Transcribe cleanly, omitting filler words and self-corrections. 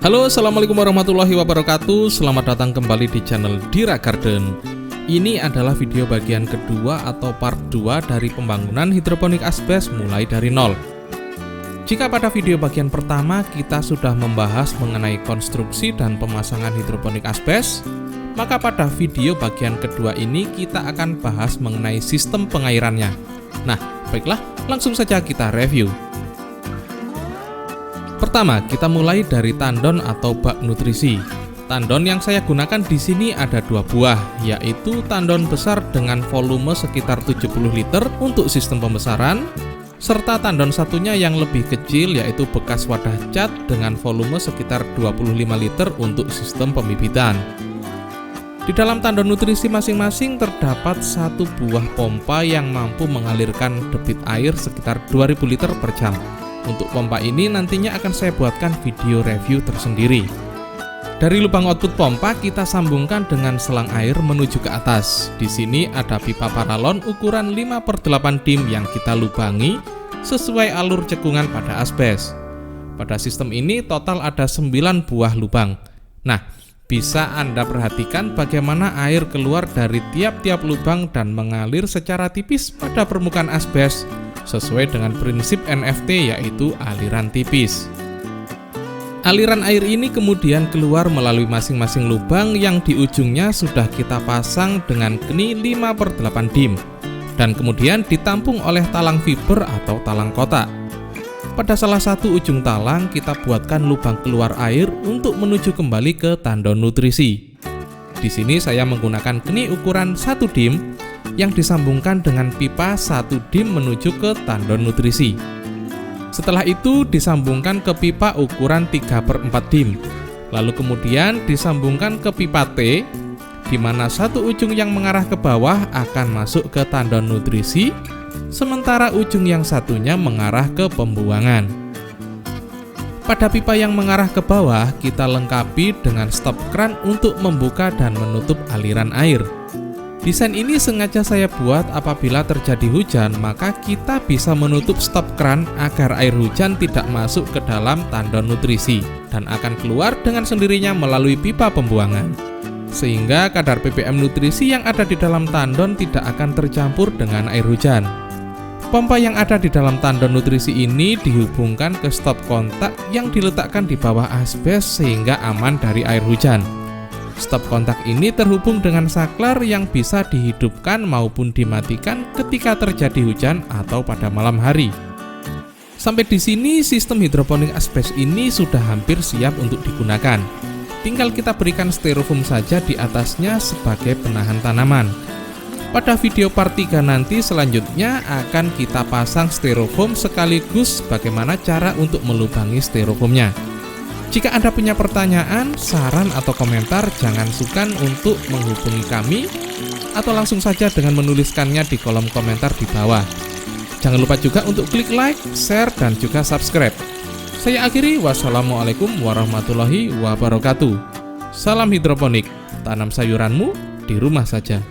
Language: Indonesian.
Halo, assalamualaikum warahmatullahi wabarakatuh. Selamat datang kembali di channel Dira Garden. Ini adalah video bagian kedua atau part 2 dari pembangunan hidroponik asbes mulai dari nol. Jika pada video bagian pertama kita sudah membahas mengenai konstruksi dan pemasangan hidroponik asbes, maka pada video bagian kedua ini kita akan bahas mengenai sistem pengairannya. Nah, baiklah, langsung saja kita review. Pertama, kita mulai dari tandon atau bak nutrisi. Tandon yang saya gunakan di sini ada dua buah, yaitu tandon besar dengan volume sekitar 70 liter untuk sistem pembesaran, serta tandon satunya yang lebih kecil yaitu bekas wadah cat dengan volume sekitar 25 liter untuk sistem pembibitan. Di dalam tandon nutrisi masing-masing terdapat satu buah pompa yang mampu mengalirkan debit air sekitar 2000 liter per jam. Untuk pompa ini nantinya akan saya buatkan video review tersendiri. Dari lubang output pompa kita sambungkan dengan selang air menuju ke atas. Di sini ada pipa paralon ukuran 5/8 dim yang kita lubangi sesuai alur cekungan pada asbes. Pada sistem ini total ada 9 buah lubang. Nah, bisa Anda perhatikan bagaimana air keluar dari tiap-tiap lubang dan mengalir secara tipis pada permukaan asbes sesuai dengan prinsip NFT, yaitu aliran tipis. Aliran air ini kemudian keluar melalui masing-masing lubang yang di ujungnya sudah kita pasang dengan keni 5/8 dim dan kemudian ditampung oleh talang fiber atau talang kotak. Pada salah satu ujung talang kita buatkan lubang keluar air untuk menuju kembali ke tandon nutrisi. Di sini saya menggunakan keni ukuran 1 dim yang disambungkan dengan pipa 1 dim menuju ke tandon nutrisi. Setelah itu disambungkan ke pipa ukuran 3/4 dim. Lalu kemudian disambungkan ke pipa T, di mana satu ujung yang mengarah ke bawah akan masuk ke tandon nutrisi, sementara ujung yang satunya mengarah ke pembuangan. Pada pipa yang mengarah ke bawah, kita lengkapi dengan stop kran untuk membuka dan menutup aliran air. Desain ini sengaja saya buat apabila terjadi hujan, maka kita bisa menutup stop kran agar air hujan tidak masuk ke dalam tandon nutrisi dan akan keluar dengan sendirinya melalui pipa pembuangan. Sehingga kadar ppm nutrisi yang ada di dalam tandon tidak akan tercampur dengan air hujan. Pompa yang ada di dalam tandon nutrisi ini dihubungkan ke stop kontak yang diletakkan di bawah asbes sehingga aman dari air hujan. Stop kontak ini terhubung dengan saklar yang bisa dihidupkan maupun dimatikan ketika terjadi hujan atau pada malam hari. Sampai di sini sistem hidroponik asbes ini sudah hampir siap untuk digunakan. Tinggal kita berikan styrofoam saja di atasnya sebagai penahan tanaman. Pada video part 3 nanti selanjutnya akan kita pasang styrofoam sekaligus bagaimana cara untuk melubangi styrofoamnya. Jika Anda punya pertanyaan, saran, atau komentar, jangan sungkan untuk menghubungi kami atau langsung saja dengan menuliskannya di kolom komentar di bawah. Jangan lupa juga untuk klik like, share, dan juga subscribe. Saya akhiri, wassalamualaikum warahmatullahi wabarakatuh. Salam hidroponik, tanam sayuranmu di rumah saja.